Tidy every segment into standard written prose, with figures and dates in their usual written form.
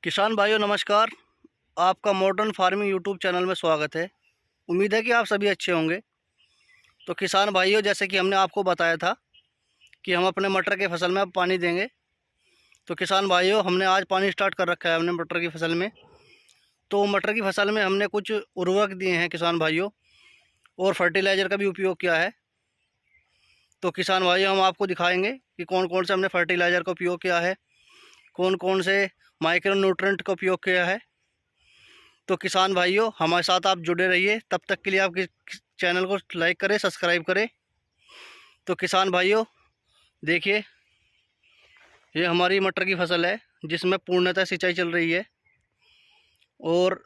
किसान भाइयों नमस्कार। आपका मॉडर्न फार्मिंग यूट्यूब चैनल में स्वागत है। उम्मीद है कि आप सभी अच्छे होंगे। तो किसान भाइयों, जैसे कि हमने आपको बताया था कि हम अपने मटर के फसल में अब पानी देंगे। तो किसान भाइयों, हमने आज पानी स्टार्ट कर रखा है हमने मटर की फसल में। तो मटर की फसल में हमने कुछ उर्वरक दिए हैं किसान भाइयों, और फर्टिलाइज़र का भी उपयोग किया है। तो किसान भाइयों, हम आपको दिखाएँगे कि कौन कौन से हमने फर्टिलाइज़र का उपयोग किया है, कौन कौन से माइक्रो न्यूट्रेंट का उपयोग किया है। तो किसान भाइयों, हमारे साथ आप जुड़े रहिए। तब तक के लिए आप चैनल को लाइक करें, सब्सक्राइब करें। तो किसान भाइयों देखिए, ये हमारी मटर की फसल है जिसमें पूर्णतः सिंचाई चल रही है, और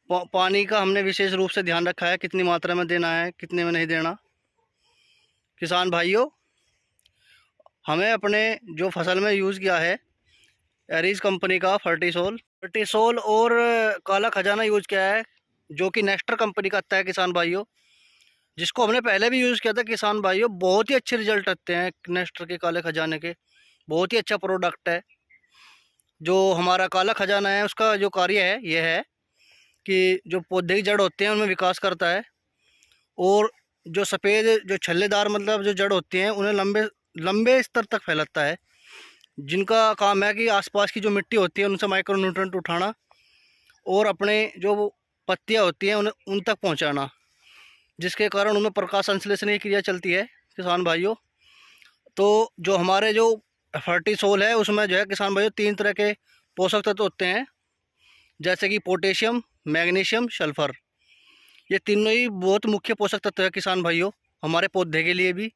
पानी का हमने विशेष रूप से ध्यान रखा है, कितनी मात्रा में देना है, कितने में नहीं देना। किसान भाइयों, हमें अपने जो फसल में यूज़ किया है एरीज कंपनी का फर्टिसोल और काला खजाना यूज़ किया है, जो कि नेस्टर कंपनी का आता है किसान भाइयों, जिसको हमने पहले भी यूज़ किया था। किसान भाइयों, बहुत ही अच्छे रिजल्ट आते हैं नेस्टर के काले खजाने के। बहुत ही अच्छा प्रोडक्ट है। जो हमारा काला खजाना है उसका जो कार्य है ये है कि जो पौधे की जड़ होते हैं उनमें विकास करता है, और जो सफ़ेद जो छल्लेदार मतलब जो जड़ होती हैं उन्हें लंबे लंबे स्तर तक फैलाता है, जिनका काम है कि आसपास की जो मिट्टी होती है उनसे माइक्रो न्यूट्रेंट उठाना, और अपने जो पत्तियाँ होती हैं उन्हें उन तक पहुँचाना, जिसके कारण उनमें प्रकाश संश्लेषण की क्रिया चलती है किसान भाइयों। तो जो हमारे जो फर्टिसोल है उसमें जो है किसान भाइयों 3 तरह के पोषक तत्व होते हैं, जैसे कि पोटेशियम, मैग्नीशियम, सल्फर। ये तीनों ही बहुत मुख्य पोषक तत्व है किसान भाइयों, हमारे पौधे के लिए भी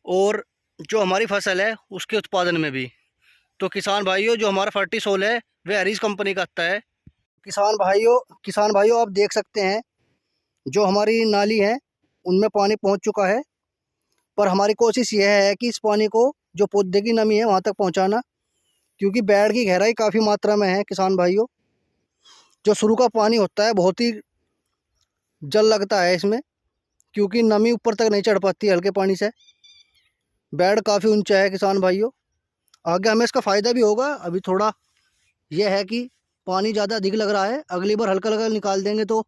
और जो हमारी फसल है उसके उत्पादन में भी। तो किसान भाइयों, जो हमारा फर्टिसोल है वह हरीज कंपनी का आता है। किसान भाइयों आप देख सकते हैं, जो हमारी नाली है उनमें पानी पहुंच चुका है, पर हमारी कोशिश यह है कि इस पानी को जो पौधे की नमी है वहां तक पहुंचाना, क्योंकि बेड़ की गहराई काफ़ी मात्रा में है किसान भाइयों। जो शुरू का पानी होता है बहुत ही जल लगता है इसमें, क्योंकि नमी ऊपर तक नहीं चढ़ पाती हल्के पानी से। बेड़ काफ़ी ऊंचा है किसान भाइयों। आगे हमें इसका फ़ायदा भी होगा। अभी थोड़ा यह है कि पानी ज़्यादा अधिक लग रहा है, अगली बार हल्का हल्का निकाल देंगे तो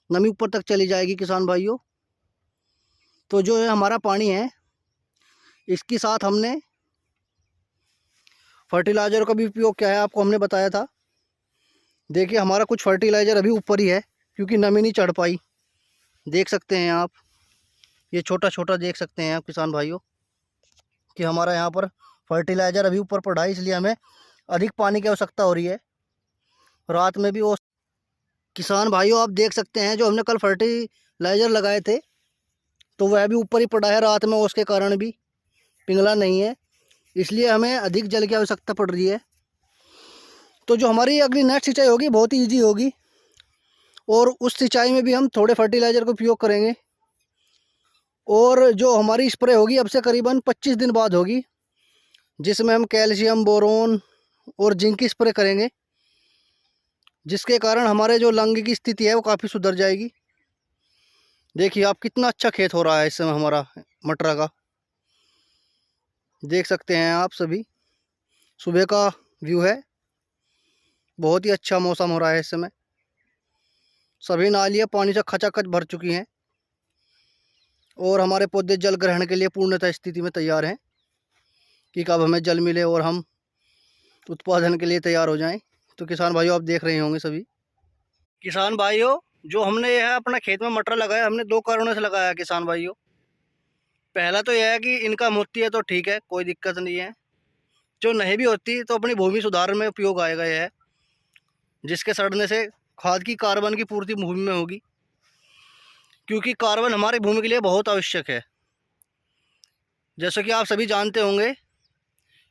नमी ऊपर तक चली जाएगी किसान भाइयों। तो जो है हमारा पानी है, इसके साथ हमने फर्टिलाइज़र का भी उपयोग किया है, आपको हमने बताया था। देखिए, हमारा कुछ फर्टिलाइज़र अभी ऊपर ही है क्योंकि नमी नहीं चढ़ पाई। देख सकते हैं आप, ये छोटा छोटा देख सकते हैं आप किसान भाइयों कि हमारा यहाँ पर फर्टिलाइज़र अभी ऊपर पड़ा है, इसलिए हमें अधिक पानी की आवश्यकता हो रही है। रात में भी वो किसान भाइयों आप देख सकते हैं, जो हमने कल फर्टिलाइज़र लगाए थे तो वह भी ऊपर ही पड़ा है रात में, उसके कारण भी पिघला नहीं है, इसलिए हमें अधिक जल की आवश्यकता पड़ रही है। तो जो हमारी अगली नेक्स्ट सिंचाई होगी बहुत ही ईजी होगी, और उस सिंचाई में भी हम थोड़े फर्टिलाइज़र का उपयोग करेंगे। और जो हमारी स्प्रे होगी अब से करीबन 25 दिन बाद होगी, जिसमें हम कैल्शियम, बोरोन और जिंक की स्प्रे करेंगे, जिसके कारण हमारे जो लंग की स्थिति है वो काफ़ी सुधर जाएगी। देखिए आप, कितना अच्छा खेत हो रहा है इस समय हमारा मटर का। देख सकते हैं आप सभी, सुबह का व्यू है। बहुत ही अच्छा मौसम हो रहा है इस समय। सभी नालियाँ पानी से खचाखच भर चुकी हैं, और हमारे पौधे जल ग्रहण के लिए पूर्णतः स्थिति में तैयार हैं कि कब हमें जल मिले और हम उत्पादन के लिए तैयार हो जाएं। तो किसान भाइयों आप देख रहे होंगे सभी। किसान भाइयों, जो हमने यह अपना खेत में मटर लगाया, हमने 2 कारणों से लगाया है किसान भाइयों। पहला तो यह है कि इनकम होती है तो ठीक है, कोई दिक्कत नहीं है। जो नहीं भी होती तो अपनी भूमि सुधार में उपयोग आएगा यह, जिसके सड़ने से खाद की कार्बन की पूर्ति भूमि में होगी, क्योंकि कार्बन हमारी भूमि के लिए बहुत आवश्यक है। जैसे कि आप सभी जानते होंगे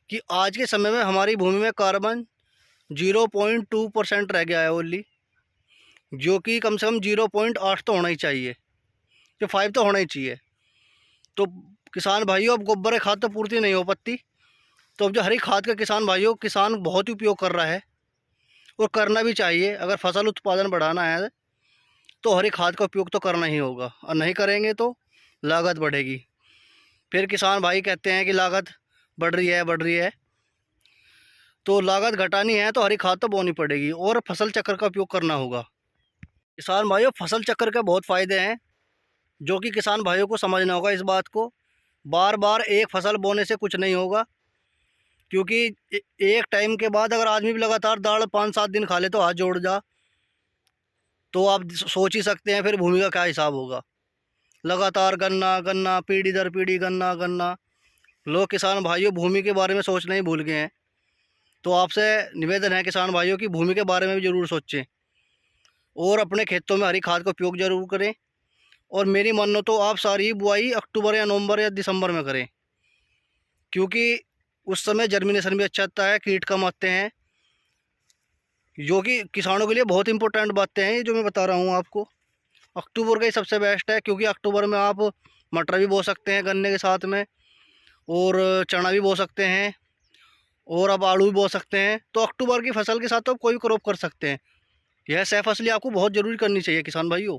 कि आज के समय में हमारी भूमि में कार्बन 0.2% रह गया है ओनली, जो कि कम से कम 0.8 तो होना ही चाहिए, जो 5 तो होना ही चाहिए। तो किसान भाइयों, अब गोबर खाद तो पूर्ति नहीं हो पाती, तो अब जो हरी खाद का किसान बहुत ही उपयोग कर रहा है, और करना भी चाहिए। अगर फसल उत्पादन बढ़ाना है तो हरी खाद का उपयोग तो करना ही होगा, और नहीं करेंगे तो लागत बढ़ेगी। फिर किसान भाई कहते हैं कि लागत बढ़ रही है। तो लागत घटानी है तो हरी खाद तो बोनी पड़ेगी और फसल चक्र का उपयोग करना होगा। किसान भाइयों, फसल चक्र के बहुत फ़ायदे हैं जो कि किसान भाइयों को समझना होगा। इस बात को बार बार एक फसल बोने से कुछ नहीं होगा, क्योंकि एक टाइम के बाद अगर आदमी भी लगातार दाल 5-7 दिन खा ले तो हाथ जोड़ जा, तो आप सोच ही सकते हैं फिर भूमि का क्या हिसाब होगा। लगातार गन्ना गन्ना, पीढ़ी दर पीढ़ी गन्ना गन्ना। लोग किसान भाइयों भूमि के बारे में सोचना ही भूल गए हैं। तो आपसे निवेदन है किसान भाइयों की भूमि के बारे में भी ज़रूर सोचें और अपने खेतों में हरी खाद का उपयोग ज़रूर करें। और मेरी मानो तो आप सारी बुआई अक्टूबर या नवंबर या दिसंबर में करें, क्योंकि उस समय जर्मिनेशन भी अच्छा आता है, कीट कम आते हैं, जो कि किसानों के लिए बहुत इंपॉर्टेंट बातें हैं ये जो मैं बता रहा हूँ आपको। अक्टूबर का ही सबसे बेस्ट है, क्योंकि अक्टूबर में आप मटर भी बो सकते हैं गन्ने के साथ में, और चना भी बो सकते हैं, और आप आलू भी बो सकते हैं। तो अक्टूबर की फसल के साथ तो आप कोई भी क्रॉप कर सकते हैं। यह सह फसली आपको बहुत ज़रूरी करनी चाहिए किसान भाइयों।